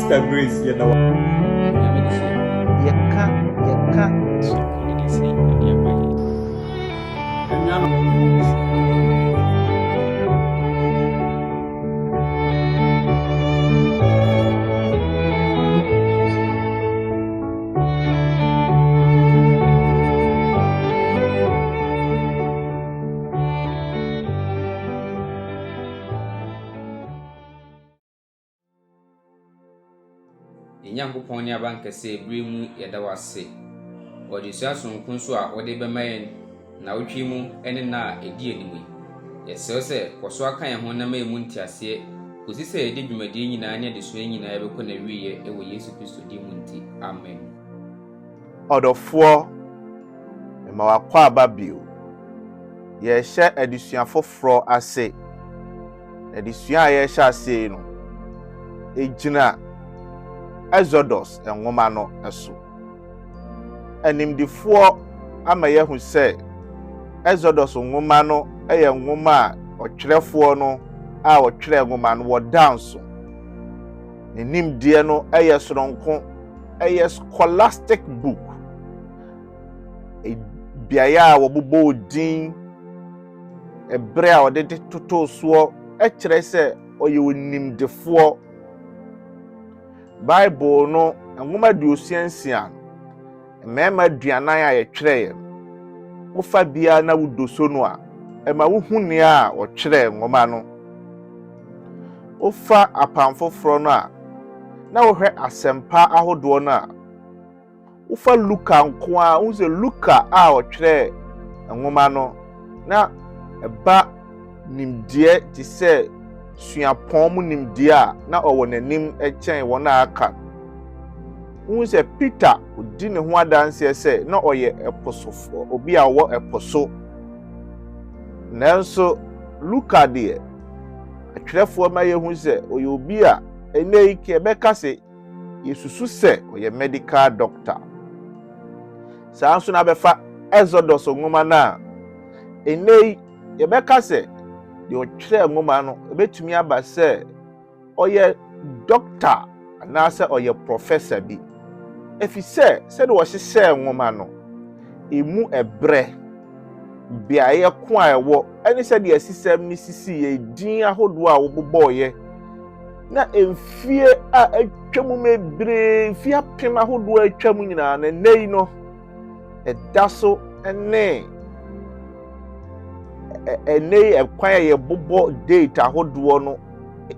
Sister Grace, you know. Yeka. Nyankopɔn ne abankɛse ebere mu yɛda wase. Wɔde suasonko so a wɔde bɛma yɛn na wotwe mu ne na edi anim. Yɛsɛw sɛ kɔso aka yɛn ho na ma emu ntiaseɛ. Kosi sɛ yɛde dwumadie nyinaa ne adesua nyinaa yɛbɛkɔ na wiye ɛwɔ Yesu Kristo di mu nti. Amen. Ɔdɔfoɔ ma wakɔ aba bio. Yɛhyɛ adesua foforɔ ase. Adesua a yɛhyɛ ase no egyina Exodus nwoma no eso. Animdifoɔ ama yɛhu sɛ Exodus nwoma no ɛyɛ nwoma a ɔtwerɛfoɔ no a ɔtwerɛ nwoma no wɔdan so. Ne nimdeɛ no ɛyɛ soronko, ɛyɛ scholastic book. Biaya a wɔbobɔ odin ɛbrɛ a wɔde de toto soɔ ɛkyerɛ sɛ ɔyɛ onimdefoɔ. Bible no nwoma duosiansia mmarima aduanan a yɛtwerɛ yɛn. Wofa bia na wodoso no a ɛma wohu nea a ɔtwerɛ nwoma no. Wofa apam foforɔ no a na wohwɛ asɛmpa ahodoɔ no a wofa Luka nko a wo sɛ Luka a ɔtwerɛ nwoma no na ɛba nimdeɛ te sɛ suapɔn mu nimdeɛ a na ɔwɔ n'anim ɛkyɛn wɔn a aka. Wo sɛ Peter odi ne ho adanseɛ sɛ na ɔyɛ ɛposofoɔ, obi a ɔwɔ ɛpo so. Nanso Luka deɛ atwerɛfoɔ ma yɛhu sɛ ɔyɛ obi a ɛnɛ yi kɛ bɛka sɛ yesusu sɛ ɔyɛ medical doctor. Saa nso na bɛfa Exodus nwoma na ɛnɛ yi yɛbɛka sɛ deɛ ɔtwerɛ nwoma no ebetumi aba sɛ ɔyɛ doctor anaasɛ ɔyɛ professor bi. Efisɛ sɛ de wɔhyehyɛ nwoma no emu ɛbrɛ biayɛ ko a ɛwɔ ɛne sɛ de asisɛm ne sisi yɛ din ahodoɔ a wɔbobɔɔyɛ na emfie a atwa mu mebree mfie apem ahodoɔ atwa mu nyinaa na nei no ɛda so ɛne ɛnei ɛkwan a yɛbobɔ date ahodoɔ no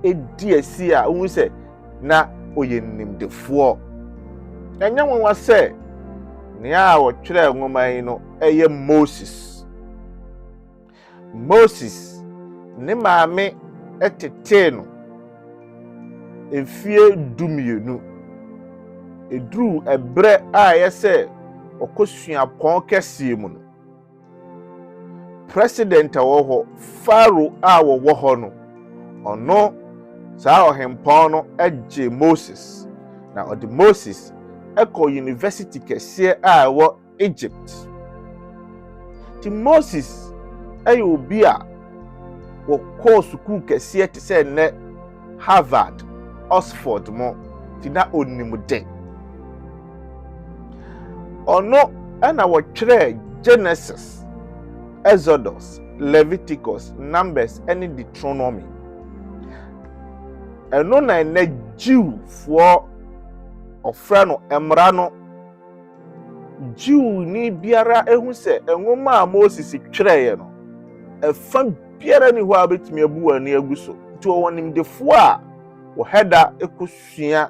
edi asi a wohu sɛ na ɔyɛ nimdefoɔ. Ɛnyɛ nwanwa sɛ nea a wɔtwerɛ nwoma yi no ɛyɛ Moses ne maame ɛtetee no efie 12. Eduru ɛbrɛ a yɛsɛ ɔkɔsuapɔn kɛseɛ mu no. President a wɔ hɔ, Pharaoh a wɔwɔ hɔ no, ɔno saa ɔhempɔn no ɛgye Moses. Na ɔde Moses ɛkɔ university kɛseɛ a ɛwɔ Egypt. Ti Moses ɛyɛ obi a wɔkɔɔ sukuu kɛseɛ te sɛ nnɛ Harvard, Oxford mo, ti na onimde. Ɔno ɛna wɔtwerɛ Genesis, Exodus, Leviticus, Numbers, and Deuteronomy. Ɛno na nnɛ Jewfoɔ ɔfrɛ no mmara no. Jew ni biara ehu sɛ nwoma a Moses twerɛeɛ no ɛfa biara ni hɔ a betumi abu ani agu so. Nti wɔwɔ nimdefoɔ a wɔhɛda ekosua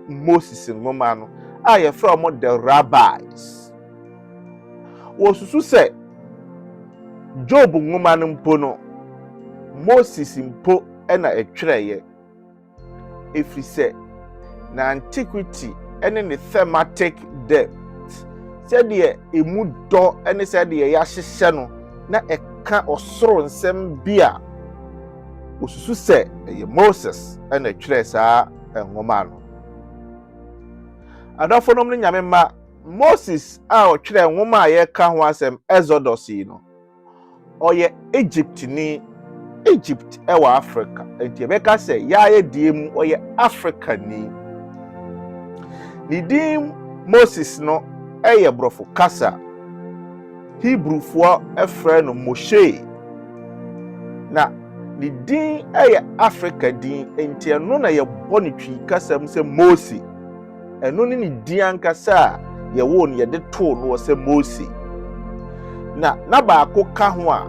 Moses nwoma no a yɛfrɛ wɔn the rabbis. Wɔsusu sɛ Job nwoma no mpo no Moses mpo ɛna ɛtwerɛeɛ. Ɛfiri sɛ na antiquity ɛne ne thematic depth sɛdeɛ emu dɔ ɛne sɛdeɛ yɛahyehyɛ no na ɛka ɔsoro nsɛm bi a osusu sɛ ɛyɛ Moses ɛna ɛtwerɛ saa nwoma no. Adɔfo nom ne nyame ma Moses a ɔtwerɛ nwoma a yɛka ho asɛm Exodus yi no ɔyɛ Egyptini. Egypt ɛwɔ Africa. Enti yɛbɛka sɛ yɛayɛ die mu ɔyɛ Africani. ne din Moses no ɛyɛ brɔfo kasa Hebrewfoɔ ɛfrɛ no Moshe na ne din ɛyɛ Africa din enti ɛno na yɛbɔ ne twi kasa mu sɛ Mose ɛno ne din ankasa a yɛwɔ no yɛde too no sɛ Mose na baako ka ho a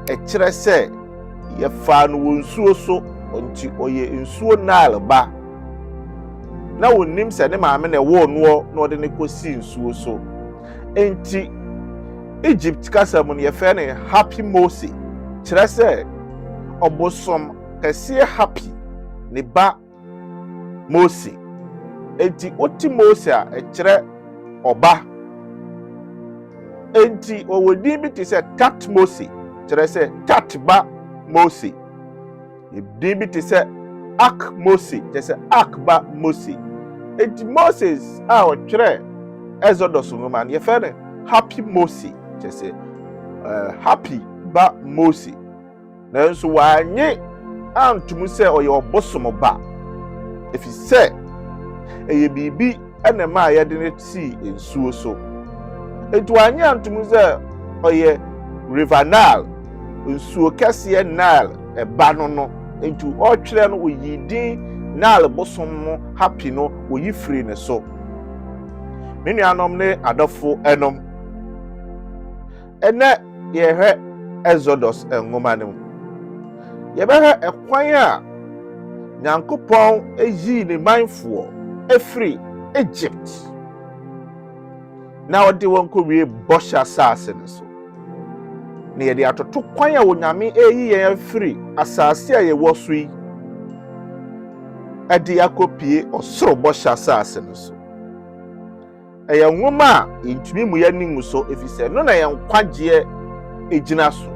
ɛkyerɛ sɛ yɛfa no wɔ nsuo so nti ɔyɛ nsuo Nile ba na wonim sɛ ne maame na ɛwɔ no na ɔde ne kɔsi nsuo so enti Egypt kasa mu no yɛfɛ ne Happy Mose kyerɛ sɛ ɔbosom kɛseɛ Happy ne ba Mose enti oti Mose a ɛkyerɛ ɔba enti ɔwɔ din bi te sɛ Tat Mose kyerɛ sɛ Tat ba Mose din bi te sɛ Ak Mose kyerɛ sɛ Ak ba Mose enti Moses a ɔtwerɛ Exodus nwoma no yɛfɛ ne Happy Mose kyerɛ sɛ Happy ba Mose nanso wanye antum sɛ ɔyɛ ɔbosom ba efi sɛ ɛyɛ biribi ɛna ma yɛde ne si nsuo so enti wanye antum sɛ ɔyɛ River Nile nsuo kɛseɛ Nile ɛba no enti ɔtwerɛ no oyi din Nile bosom no Happy no oyi firi ne so me nuanom ne adɔfo ɛnom ɛnɛ yɛhwɛ Exodus nwoma no yɛbɛhwɛ ɛkwan a Nyankopɔn eyi ne manfoɔ efiri Egypt na ɔde wɔn kɔwie bɔhyɛ asase no so na yɛde atoto kwan a Onyame eyi yɛn afiri asase a yɛwɔ so yi ɛde akɔpie ɔsoro bɔhyɛ asase no so ɛyɛ nwoma a ntumi mu yɛ ningu so efisɛ no na yɛn kwagyeɛ egyina so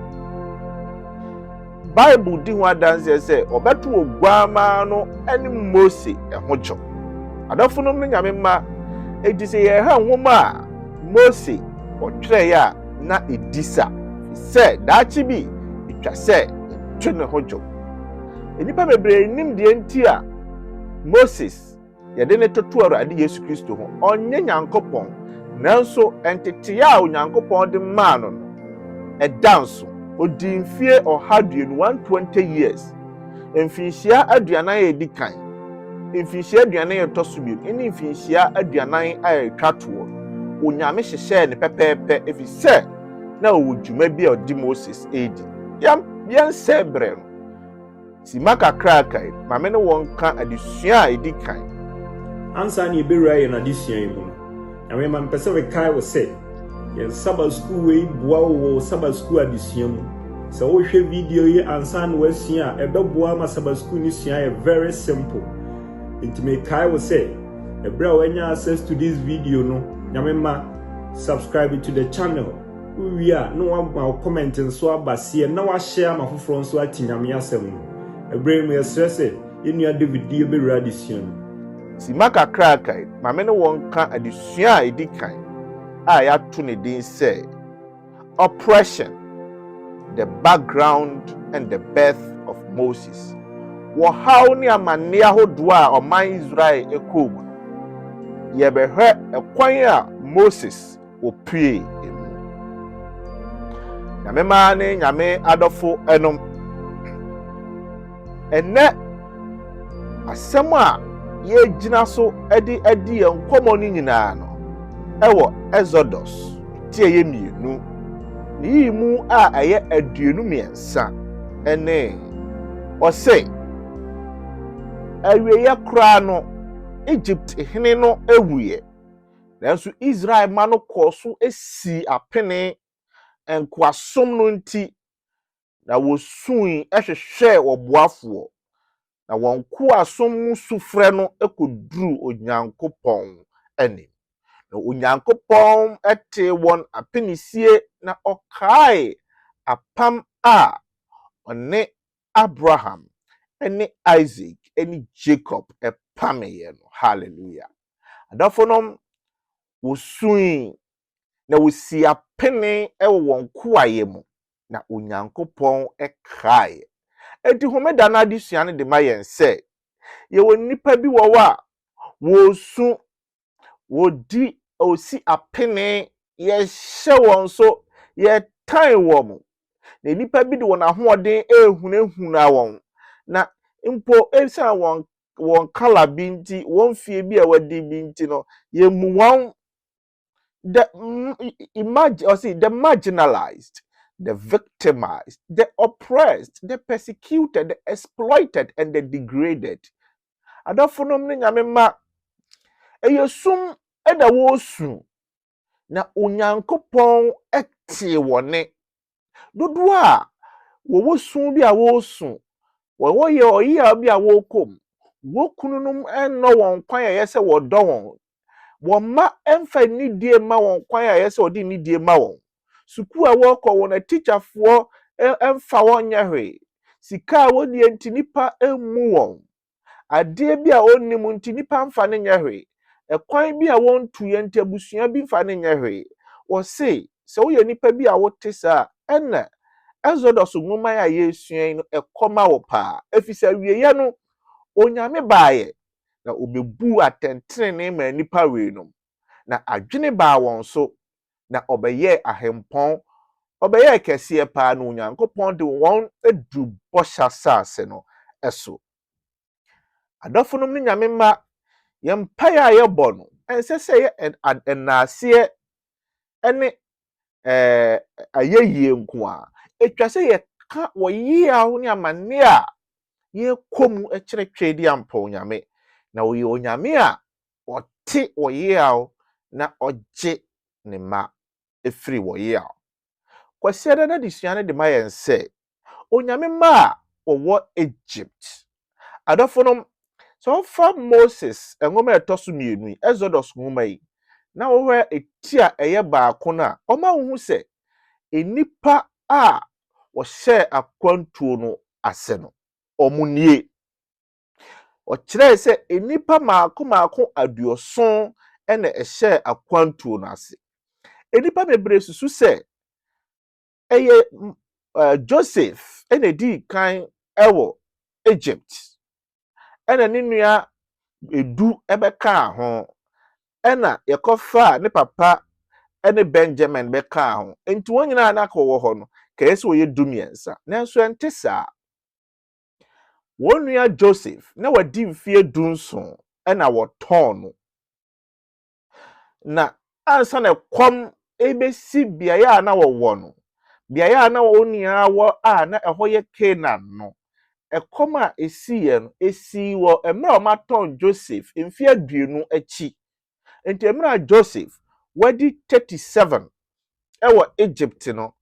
Bible di ho adanse sɛ ɔbɛto oguama no ɛne Mose ɛho dwo adɔfo no Nyame ma edi sɛ yɛha nwoma a Mose ɔtwerɛ ya na edisa sɛ daakye bi etwa sɛ ɛtwe ne ho dwo enipa bebree nim deɛ nti a Moses yɛde ne toto Awurade Yesu Kristo ho ɔnyɛ Nyankopɔn nanso entete a Onyankopɔn de maa no ɛdanso odi mfie 120 years mfinhyia aduanan a edi kan mfinhyia aduanan a ɛtɔ so bi ne mfinhyia aduanan a ɛtwa toɔ Onyame hyehyɛ ne pɛpɛɛpɛ efi sɛ na ɔwɔ dwuma bi a ɔde Moses edi yɛn sɛ brɛ no sima kakra kai mame ne wɔn ka adesua a edi kan ansa na ebewura yɛ na adesua yi mu na me man pese we kai wo sɛ yɛn Sabbath school we boa wo Sabbath school adesua mu sɛ wo hwɛ video yi ansa na wasua ɛbɛboa ma Sabbath school ni sua yɛ very simple nti me kai wo sɛ ebra wo anya access to this video no nyame ma subscribe to the channel we are no one comment nso abasie na wa share ma foforo nso ati nyame asɛm no ebra mu yɛsrɛ enua David die bewura adesua no sima kakra kai mame ne wɔn ka adesua a edi kan a yɛato ne din sɛ oppression, the background and the birth of Moses wɔhaw ne amanne ahodoɔ a ɔman Israel ekɔɔ mu yɛbɛhwɛ ɛkwan a Moses opue emu nyame maa ne nyame adɔfo ɛnom ɛnɛ asɛm a yɛgyina so adi yɛn nkɔmmɔ no nyinaa no ɛwɔ Exodus tie yɛ mmienu ne yi mu a ɛyɛ 23 ɛne ɔse awieyɛ koraa no Egypt hene no ewuye nanso Israel ma no kɔ so esi apene nkoasom no nti na wosui ɛhwehwɛ wɔboafoɔ na wɔn koasom mu sufrɛ no ekoduru Onyankopɔn anim na Onyankopɔn ɛte wɔn apenisie na ɔkae apam a ɔne Abraham ɛne Isaac ɛne Jacob ɛpameyɛ no hallelujah adafo nom wosui na wosi apene ɛwɔ wɔn koayɛ mu na Onyankopɔn ɛkae enti homeda na adesua no de ma yɛn sɛ yɛwɔ nipa bi wɔ a wo su wo di osi apene ye hye won so ye tan wo mu na nipa bi de won ahoɔden ehunahuna won na mpo esa won kala bi nti won fie bi a wadi bi nti no ye mu won the marginalized, the victimized, the oppressed, the persecuted, the exploited, and the degraded. Adafonom ne nyame ma eyesum eda wo su na onyankopɔn ete wone dodo a wo su bi a wo su wo ye oyi bi a wo kom wo kununum enno won kwan yese wo dɔ won woma emfa nidie ma won kwan a yese odi nidie ma won suku a wo kɔ won teacherfoɔ emfa won nyahwe sika a wodi enti nipa emu won ade bi a onnim enti nipa mfa ne nyahwe ekwan bi a won tu ye enti abusua bi mfa ne nyahwe wo se wo ye nipa bi a wote sa ena Exodus nwoma ya yesua no ekoma wo pa efisa wieye no onyame baaye na obebu atentrene ma nipa weenum na adwene ba won so na obeye ahempon obeye kese pa na onyankopɔn de won edu bɔhyɛ asase no eso adafonum ne nyame ma yempaya a yɛbɔ no ense se ye enase ene ayeyie nko a etwa se ye ka wo yi a ho ne amane a ye komu ekyerɛtwe di ampo nyame na wo ye onyame a ɔte wo yi a na ɔgye ne ma efiri wo yi a kwase da na disua ne de ma yense onyame ma wo Egypt adafonom so fa Moses enwoma etoso mienu Exodus nwoma yi na wo hwe etia eye baako na oma hu se enipa a wo hye akwantuo no ase no omunie o kire se enipa maako aduoson ene ehye akwantuo no ase enipa bebre susu se eye Joseph ene di kan ewo Egypt ena ne nua edu ebeka ho ena yekofa ne papa ene Benjamin beka ho enti wonyina na akọ wo ho no kayese wo ye dumiensa nanso ente saa wonua Joseph na wadi mfie dunson ena woton no na ansa na kom ebesi biaya na wo no biaya na wonia wo a na eho ye Canaan no ekom a esiye no esi wo emra o maton Joseph mfie aduenu achi enti emra Joseph wadi 37 ewo Egypt no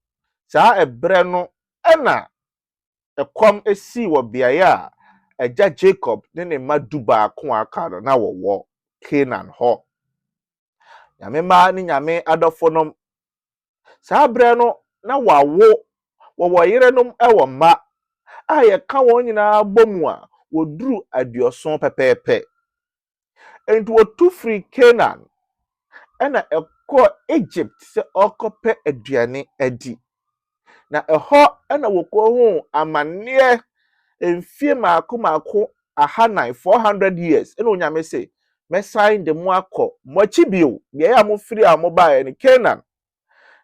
saa ebre no ena ekom esi wo biaya eja Jacob ne ma duba ko aka no na wo Canaan ho nyame ma ni nyame adofonom saa bre no na wo yerenom ewo ma a ye ka won nyina bomu a woduru adioson pepepe enti wotu free Canaan ena ekọ Egypt se okope aduane adi na eho ena wokọ hu amane emfie maako ahanan 400 years ena onyame se mesign de mu akọ mochi bio bia ya mo free a mo ba ne Canaan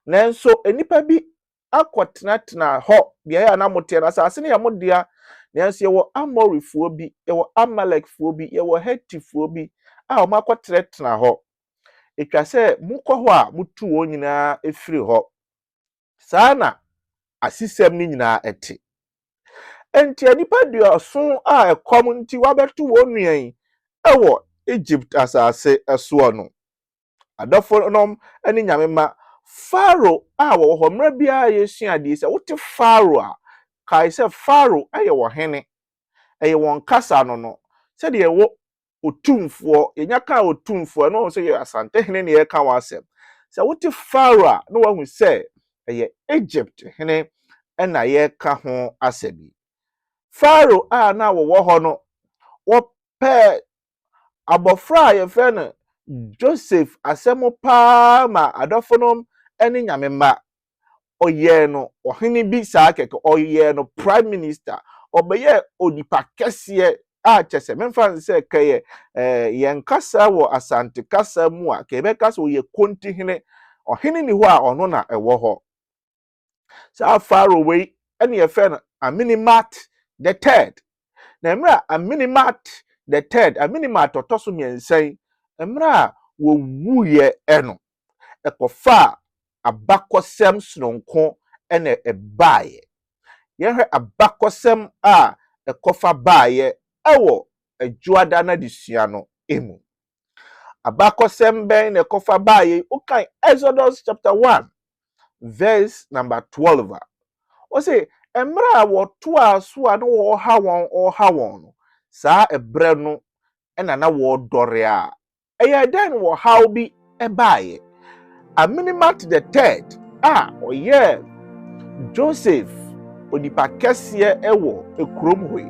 nanso enipa bi akọtenatena ho bia ya na mote na asase ne ya modea nanso ye wo Amorifuo bi ye wo Amalekfuo bi ye wo Hetifuo bi a o makọtenatena ho etwa se mukọ ho a mutu wo nyina efiri ho saa na asisem ni nyina ete enti anipa duoson a ekom nti wabetu wo nuan ewo Egypt asase eso no adafonom ani nyame ma Pharaoh a wo ho mra bia yesua de se wote Pharaoh a kai se Pharaoh aye wo hene aye won kasa no se de wo otumfo yenya ka otumfo no so ye asante hene ne ye ka wasem se wote Pharaoh no wa hu se aye Egypt hene ena ye ka ho asabi Pharaoh a na wo ho no wo pe abofra ye fe no Joseph asemo pa ma adofonom eni nyame ma oye no ohene bi saa keke oye no prime minister obeye onipa kese a chese memfa se kaye yen kasa wo asante kasa mu a ke be kasa wo ye konti hene ohene ni ho a ono na ewo ho sa far away ene ye fe no Aminimat the third na emra Aminimat the third Aminimat otoso miensen emra wo wuye eno ekofa abakosem snonko ene ebaye yehwe abakosem a ekofa baye ewo ejuada na disua no emu abakosem ben na ekofa baye ukan Exodus chapter 1 verse number 12 o say emra wo to aso a no wo ha won no saa ebre no ena na wo dore a eye den wo how bi ebaye Aminimat the third oye Joseph onipa kese ewo ekrom hoi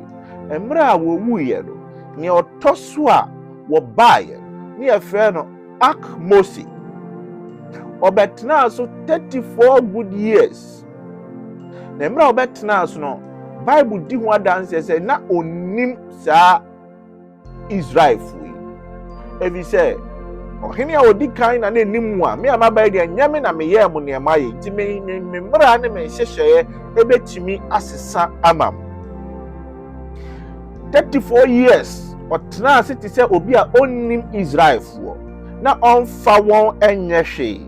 emra wo wuye no ne otoso a wo baye ne efe no Akmosi obetna so 34 good years na emra obetna so no Bible di ho adanse se na onim sa Israel fui evi se ohene a odi kan na enim a me amabaye de nyame na meye mo ne maye nti me mmra ne me hyehye ebetimi asesa amam 34 years otna siti se obi a onim Israel fuo na onfa won enye hwe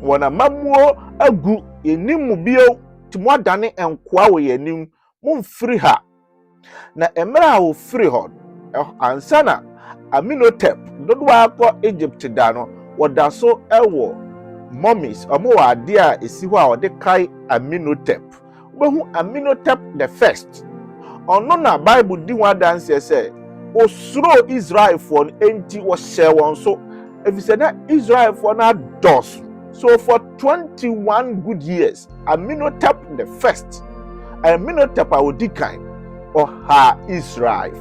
wona mamuo agu enim bio timo dane enkoa wo yanim mumfiri ha na emra a wo firi ho ansana Aminotep dodo akọ Egypt da no woda so ewo mummies omo wa ade a esi ho a ode kai Aminotep obehu Aminotep the first ono na Bible di ho adanse se osuro Israel for enti wo hye won so efise na Israel for na dos so for 21 good years Aminotep the first Aminotep a odi kan o ha Israel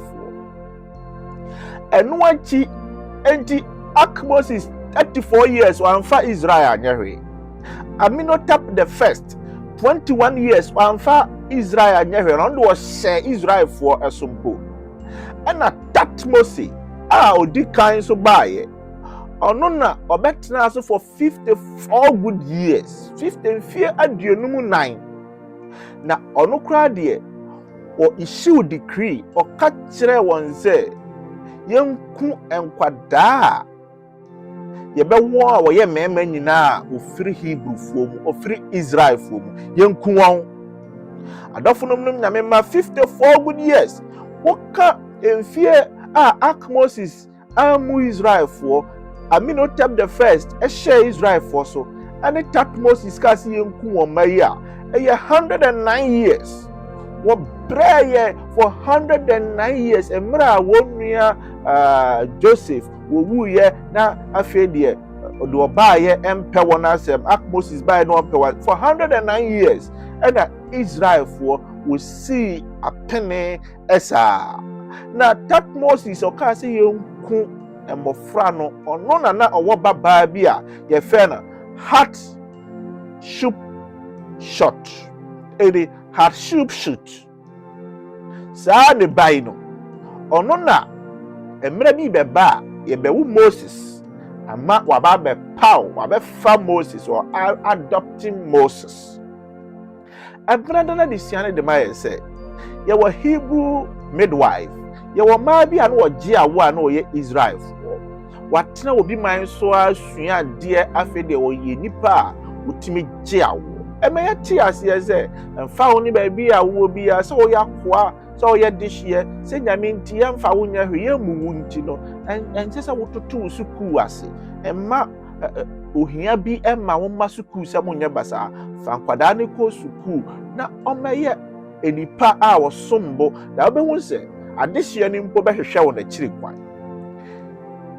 Enwachi enti Akmosis 34 years wanfa Israel anyehwe Aminotep the first 21 years wanfa Israel anyehwe no ndo share Israel for esompo ana Tatmosi odi kan so baye ono na obetna so for 54 good years 54 aduonum 9 na ono kra de o issue decree o ka kire won say yenku enkwada yebewo a woye mema nyina ofiri Hebrew fuomu ofiri Israel fuomu yenku won adofunom num nyame ma 54 good years woka enfie Akmosis amu Israel fuo Aminotep the first share Israel for so and Tatmosis kasi yenku won maya 109 years wo prayer for 109 years emra wonua Joseph wo wuye na afedie do obaye empe wona asem Akmosis baye no empe for 109 years and Israel for we see apene esa na Tatmosis okase yenku emofra no ono na owo baba bi a ye fe na heart shoot shot eri heart shoot sa ne bai no ono na emre bi beba ye bewu Moses ama waba be pow wabe fa Moses or adopting Moses abranda na disiane de maye say ye wa Hebrew midwife ye wa ma bi anu oje awo anu ye Israel watena obi man so asua de afede wo ye nipa utimi je awo emeya ti ase ze mfa wo ni ba bi awo bi a so yakoa so ye dihye se nyame nti ya mfa wo nya hwe ye muwu nti no ense se wototo suku ase emma ohia bi emma wo ma suku se monye basa fa nkwada ne ko suku na omeye enipa a wo sombo da obehu se adehye ni mpo behwehwe wo na kiri kwan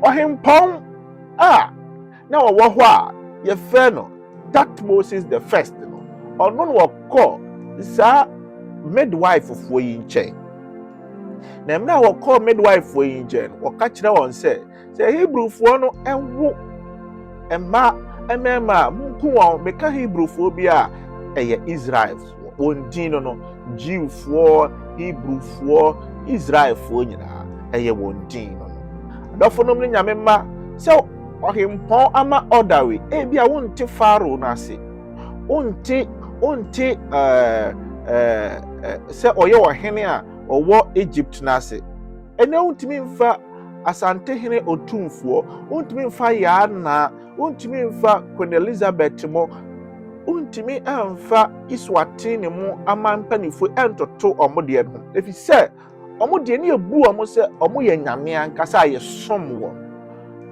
ohempon na wo ho a ye fe no Tatmosis the first no ono no ko sa midwife of yi nche na emna wo call midwife for yi nche wo ka kire won say Hebrew fo no enwo emma munku won meka Hebrew fo bi a eye Israel won din no Jew fo Hebrew fo Israel fo nyina ɛyɛ wɔn din no adɔfo nom ne nyame ma sɛ ɔhempɔn ama order we ebi a wonte Pharaoh no ase wonte sɛ ɔyɛ ɔhene a ɔwɔ Egypt no ase ɛnɛ wontumi mfa asantehene otumfoɔ wontumi mfa Yaana wontumi mfa Queen Elizabeth mo wontumi amfa Iswatini mo amampanifo ɛntoto ɔmo deɛ no efi sɛ ɔmo deɛ ne ebu ɔmo sɛ ɔmo yɛ nyame ankasa yɛ som wɔ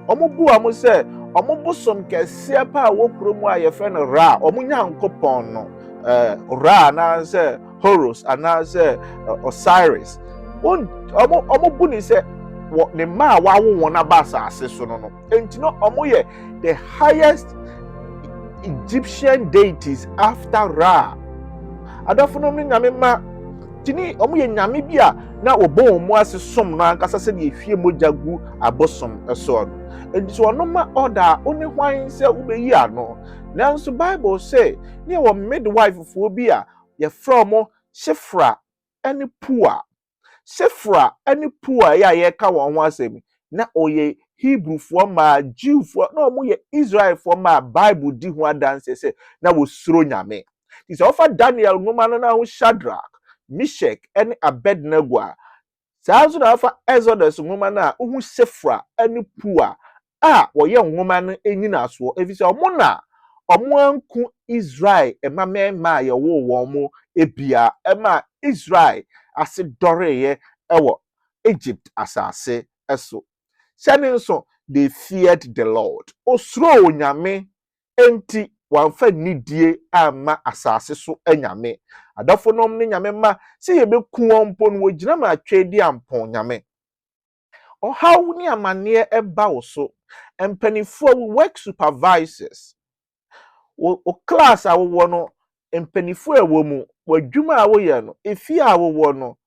ɔmo bu ɔmo sɛ ɔmo bosom kɛseɛ pa a wɔ kurom a yɛfrɛ no Ra ɔmo nyankopɔn no Ra anaasɛ Horus anaasɛ Osiris ɔmo bu ne sɛ ne mma a wawo wɔn aba asase so no enti no ɔmo yɛ the highest Egyptian deities after Ra adɔfo no nyame ma tini ɔmo yɛ nyame bi a na ɔbɔ wɔn mu ase som no ankasa sɛ deɛ efie mogya gu abosom ɛso no enti so ɔno ma order a ɔne hwan sɛ wobɛyi ano nanso Bible sɛ ne wɔ midwife foɔ bi a yɛfrɛ ɔmo Shifra ɛne Pua Shifra ɛne Pua yɛ a yɛka wɔn ho asɛm na ɔyɛ Hebrewfoɔ ma Jewfoɔ na ɔmo yɛ Israelfoɔ ma Bible di ho adanse sɛ na wɔsuro nyame ti sɛ ɔfa Daniel nwoma no na ho Shadrach Meshach ɛne Abednego a saa nso na ɔfa Exodus nwoma no a ohu Shifra ɛne Pua a wɔyɛ nwoma no enyinasoɔ efi sɛ ɔmo na ɔmo anku Israel ɛmamɛma a yɛwɔ wɔn mo ebia ɛma Israel ase dɔreyɛ ɛwɔ Egypt asase ɛso sɛne nso they feared the Lord osuro onyame enti wɔamfa nidie ama asase so anyame adɔfo nom ne nyame ma sɛ yɛbɛku wɔn mpo no wɔgyina ma atwedi ampɔn nyame ɔhaw ne amanneɛ ɛba wo so mpanifo work supervisors o class a wowɔ no mpanifo a wɔ mu wadwuma a woyɛ no efie a wowɔ no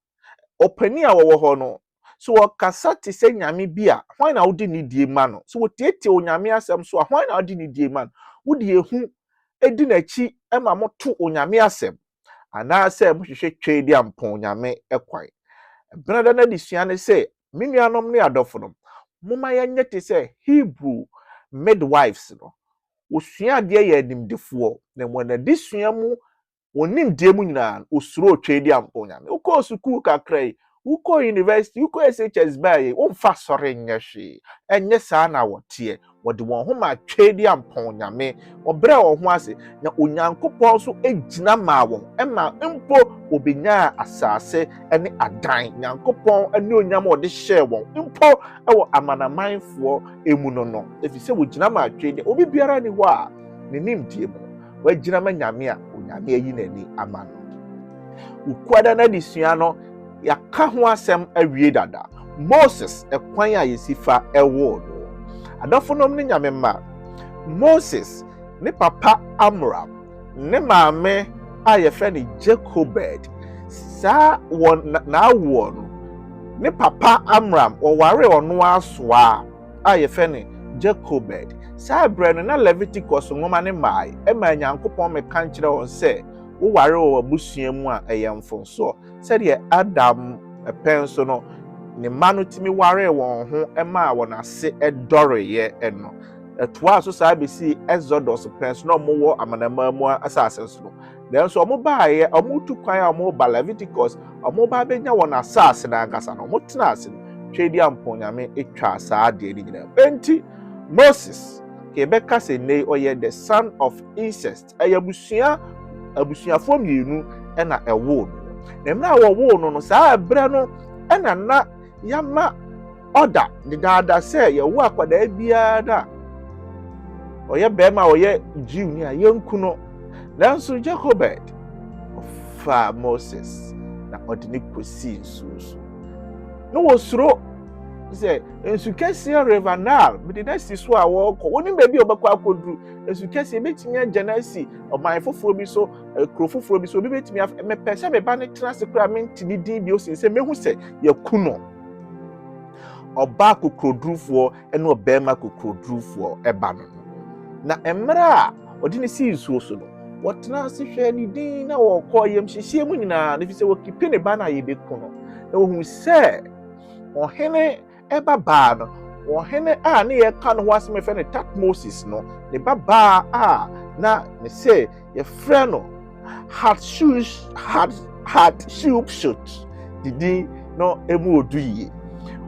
ɔpani a wɔwɔ hɔ no so wɔkasa te sɛ nyame bi a hwan na wodi ne die ma no so wɔtietie onyame asɛm so a hwan na wodi ne die ma no wodi ehu edi n'akyi ɛma moto onyame asɛm anaasɛ mohwehwɛ twedi ampɔn nyame ɛkwan benada na disua ne sɛ me nuanom ne adɔfo no moma yɛnyɛ te sɛ Hebrew midwives no osua deɛ yɛ nimdefoɔ na wɔn adesua mu wɔnim deɛ mu nyinaa osuro twedi ampɔn nyame wokɔ sukuu kakra yi wokɔ university wokɔ SHS bae womfa sɔre nyɛ hwee ɛnyɛ saa na wɔteɛ wɔde wɔn ho ma twedi ampɔn nyame wɔbrɛ wɔn ho ase na onyankopɔn so egyina ma wɔn ɛma mpo obenya asase ɛne adan nyankopɔn ɛne onyam wɔde hyɛ wɔn mpo ɛwɔ amanamanfoɔ emu no efi sɛ wɔgyina ma twedi obi biara ni hɔ a ne nimdie mu wɔagyina ma nyame a onyame ayi n'ani ama no ukwada na disua no yaka ho asɛm awie dada Moses ɛkwan a yesifa ɛwɔ no adɔfo nom ne nyame ma Moses ne papa Amram ne maame a yɛfrɛ ne Jochebed saa wɔn na awoɔ no ne papa Amram ɔware ɔno asoa a yɛfrɛ ne Jochebed saa brɛ no na Leviticus nwoma ne mae ɛma nyankopɔn meka nkyerɛ wɔn sɛ woware wɔ abusua mu a ɛyɛ mfonso sɛdeɛ Adam ɛpɛn so no ne ma no timi ware wɔn ho ɛma wɔn ase ɛdɔreyɛ ɛno ɛtoa so saa besi Exodus pɛn so na ɔmo wɔ amanama mu asase so no nanso ɔmo baayɛ ɔmo tu kwan a ɔmo ba Leviticus ɔmo ba benya wɔn asase na ankasa no ɔmo tena ase twedi ampɔn nyame etwa saa deɛ ne nyinaa enti Moses kebɛka sɛ nei ɔyɛ the son of incest ɛyɛ abusuafoɔ mmienu ɛna ɛwo no na mmerɛ a wɔwo no no saa ɛbrɛ no ɛna na yama order dedaada sɛ yɛwo akwadaa biara da ɔyɛ bɛrima a ɔyɛ Jew ni a yɛnku no nanso Jochebed ɔfa Moses na ɔde ne kɔsi nsuo so na wɔsuro sɛ nsu kɛseɛ River Nile bɛde na si so a wɔkɔ wɔnim baabi a ɔbɛkɔ akɔduru nsu kɛseɛ bɛtumi agya na si ɔman foforɔ bi so kuro foforɔ bi so obi bɛtumi mepɛ sɛ meba ne tena se koraa mente ne din bi osin sɛ mehu sɛ yɛku no ɔbaa kokodurufoɔ ɛne ɔbɛrima kokodurufoɔ ɛba no na mmerɛ a ɔde ne si nsuo so no wɔtena ase hwɛ ne din na wɔkɔ yam hyehyɛ mu nyinaa na fi sɛ wɔkipe ne ba na yɛbɛku no na wɔhu sɛ ɔhene ɛbabaa no ɔhene a ne yɛka no ho asɛm ɛfɛ ne Tutmosis no ne babaa a na ne sɛ yɛfrɛ no Hatshepsut didi no emu odu yie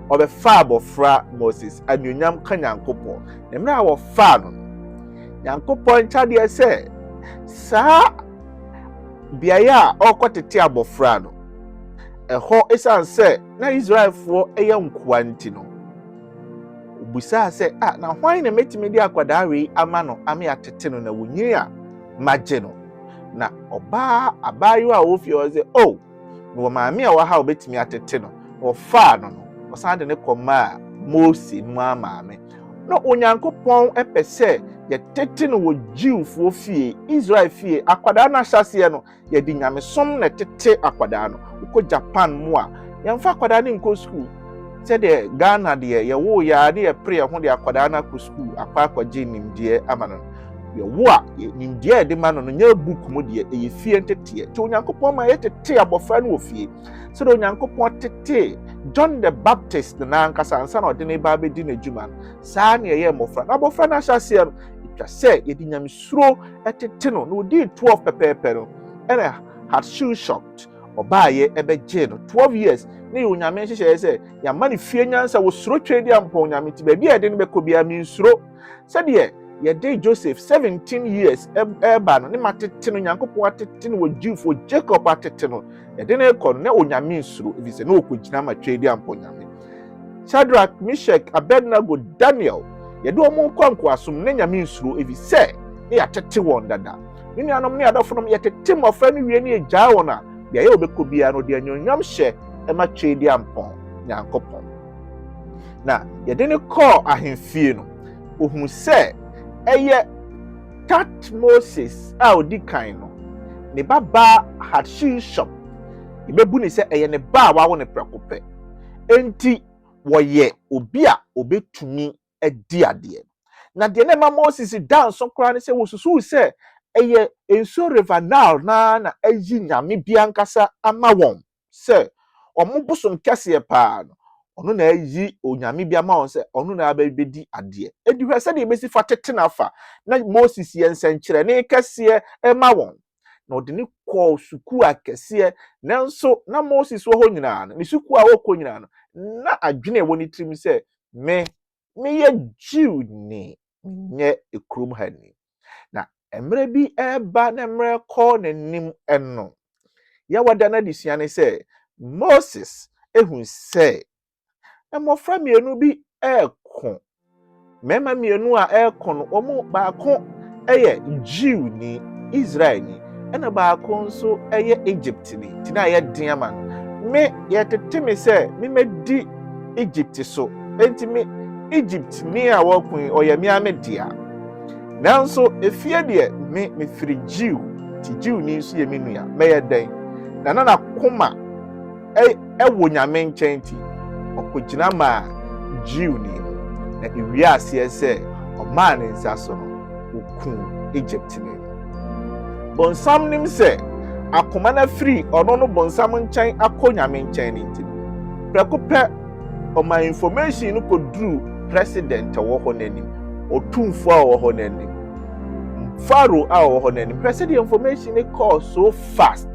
ɔbɛfa abɔfra Moses anuonyam ka Nyankopɔn na mmerɛ a wɔfa no Nyankopɔn nkyɛdeɛ sɛ saa beaeɛ a ɔkɔtete abɔfra no ɛhɔ ɛsiane sɛ na Israelfoɔ ɛyɛ nkoa nti no obusaa sɛ na hwan na mɛtumi de akwadaa wei ama no ame atete no na wonyini a magye no na abaayewa a wofie hɔ sɛ na maame a waha obetumi atete no wɔfaa no ɔsan de ne kɔma Mose mu amaame na Onyankopɔn ɛpɛ sɛ yɛtete no wɔ Jewfoɔ fie Israel fie akwadaa no ahyɛseɛ no yɛde nyamesom na tete akwadaa no wokɔ Japan mu a yɛmfa akwadaa no nkɔ school sɛdeɛ Ghana deɛ yɛwo yɛa ne yɛpere ho de akwadaa no akɔ school akɔgye nimdeɛ ama no yɛwo a nimdeɛ ɛde ma no nyɛ book mu deɛ ɛyɛ fie nteteɛ nti Onyankopɔn ma yɛtete abɔfra no wɔ fie sɛdeɛ Onyankopɔn tete John the Baptist na ankasa ansa na ɔde ne ba bɛdi n'adwuma no saa ne ɛyɛ mmɔfra na abɔfra no ahyɛseɛ no ɛtwa sɛ yɛde nyamesuro ɛtete no na ɔdii 12 pɛpɛɛpɛ no ɛna Hatshepsut ɔbaayɛ ɛbɛgye no 12 years ne onyame nhyehyɛ sɛ yɛama ne fie nyansa wɔ suro twɛ di ampɔ onyame ti baabi a yɛde no bɛkɔ biara mensuro sɛdeɛ yɛde Joseph 17 years ɛba no ne matete no Nyankopɔn atete no wɔ Jewfoɔ Jacob atete no yɛde no ɛkɔ no na onyame nsuro ɛfiri sɛ na ɔkɔgyina ma twɛ di ampɔ onyame Shadrach, Meshach, Abednego, Daniel yɛde ɔmo nkɔ nkoasom ne nyame nsuro ɛfiri sɛ ne yɛatete wɔn dada ne nuanom ne adɔfonom yɛtete mmɔfra no wie ne yɛgyaa wɔn a beaeɛ a wɔbɛkɔ biara no de anyonyam hyɛ ɛma twɛ di ampɔ Nyankopɔn na yɛde ne kɔɔ ahemfie no ohun sɛ ɛyɛ Tutmosis a odi kan no ne baba Hatshepsut ibebu ne sɛ ɛyɛ ne ba a wawo ne prɛko pɛ enti wɔyɛ obi a obetumi adi adeɛ na deɛ ne ma Moses da nso koraa ne sɛ wosusu sɛ ɛyɛ enso river Nile na ayi nyame bia nkasa ama wɔn sɛ ɔmo bosom kɛseɛ paa no ɔno na ayi onyame bia ma wɔn sɛ ɔno na abɛdi adeɛ edi hwɛ sɛ de besi fa tete na fa na Moses yɛ nsɛnkyerɛ ne kɛseɛ ɛma wɔn na ɔde ne kɔ suku akɛseɛ nanso na Moses wɔ hɔ nyinaa no ne suku a wɔkɔ nyinaa no na adwene ɛwɔ ne tirim sɛ meyɛ Jew ni nyɛ ekurom ha ni na emre bi ɛba na emre kɔ n'anim ɛno yɛwɔda na de sua ne sɛ Moses ehun sɛ mmɔfra mmienu bi ɛko mɛma mmienu a ɛko no ɔmo baako ɛyɛ Jew ni Israel ni ɛna baako nso ɛyɛ Egypt ni tina yɛ den ama no me yɛtete me sɛ me medi Egypt so enti me Egypt ni a wɔko ɔyɛ me amedia nanso efie deɛ me firi Jew ti Jew ni nso yɛ me nua mɛyɛ den na koma ɛwɔ nyame nkyɛn ti ɔkɔgyina ma Jew ni na ewie aseɛ sɛ ɔmaa ne nsa so no oku Egypt ni bonsam nim sɛ akoma na firi ɔno no bonsam nkyɛn akɔ nyame nkyɛn ni ti prɛko pɛ ɔma information no kɔduru president wɔ hɔ n'anim otumfo a wɔ hɔ n'anim Pharaoh a wɔ hɔ n'anim president information ne call so fast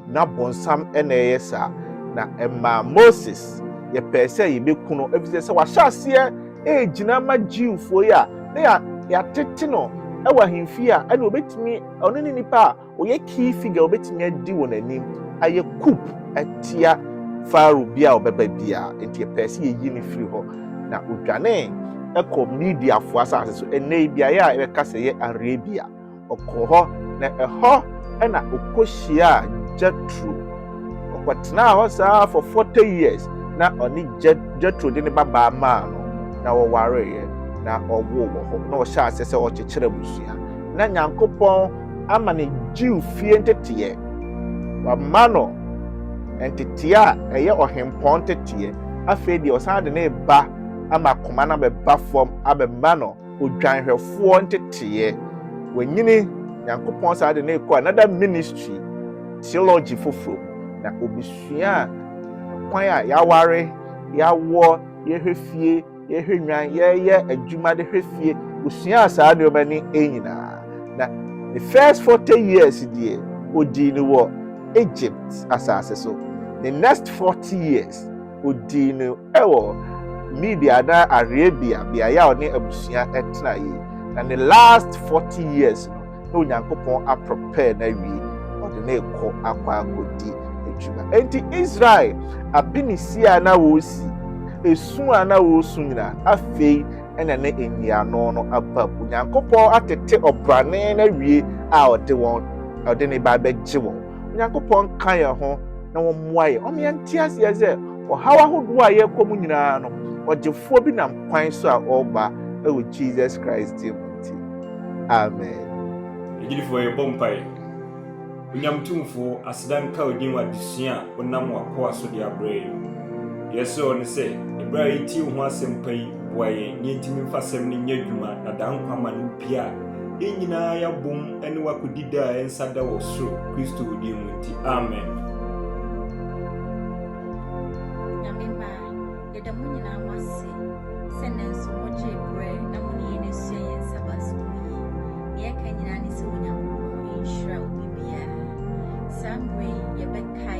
na bonsam ɛna ɛyɛ saa na ɛma Moses yɛpɛ sɛ yɛbɛku no ɛfisɛ sɛ wahyɛ aseɛ ɛgyina ma Jewfoɔ yi a na yɛatete no ɛwɔ ahemfie a ɛna obetumi ɔno ne nipa a ɔyɛ key figure obetumi adi wɔ n'anim ayɛ coup atia Pharaoh bi a ɔbɛba bia enti yɛpɛ sɛ yɛyi ne firi hɔ na odwane ɛkɔ media fo asase so ɛnɛ biaeɛ a ɛbɛka sɛ yɛ Arabia ɔkɔ hɔ na ɛhɔ ɛna ɔkɔhyia Jethro ɔkɔtena hɔ saa for 40 years na ɔne Jethro de ne babaa maa no na wɔwareyɛ na ɔwo wɔ hɔ na ɔhyɛ ase sɛ ɔkyekyere busua na Nyankopɔn ama ne Jew fie nteteɛ wama no nteteɛ a ɛyɛ ɔhempɔn nteteɛ afei deɛ ɔsan de ne ba ama koma na bɛba fam abɛma no odwanhwɛfoɔ nteteɛ wanyini Nyankopɔn saa de ne kɔ another ministry theology foforo na obisua kwan a yaware yɛawɔ yɛhwɛ fie yɛhwɛ nwan yɛyɛ adwuma de hwɛ fie osua saa nneɛma ni nyinaa na the first 40 years deɛ odi no wɔ Egypt asase so the next 40 years odi no ɛwɔ Media na Arabia beaeɛ a ɔne abusua ɛtena yi na the last 40 years no na Onyankopɔn aprepare na wie ɔde na ɛkɔ akɔ akɔdi adwuma enti Israel abinisia na wɔsi esu a na wɔsu nyina afei ɛna ne enyiano no aba Onyankopɔn atete ɔbrane na wie a ɔde ne ba bɛgye wɔn Onyankopɔn ka yɛ ho na wɔn mmoa yɛ ɔmo yɛnte aseɛ sɛ ɔhaw ahodoɔ a yɛkɔ mu nyinaa no ɔgyefoɔ bi nam kwan so a ɔreba ɛwɔ Jesus Christ dim nti amen. Ejidifo yɛbɔ mpae Onyamtumfo asedan ka odin wa adesua a onam wakɔ aso de abrɛ yi yɛsɛ ɔne sɛ ebra yi tie ho asɛm pa yi boa yɛn nyentimi mfa asɛm ne nyɛ adwuma na dan kwama no pia nyinaa yɛbom ɛne wakɔdida a ɛnsa da wɔ soro Kristo odin mu nti amen. Sambre, Yabeka,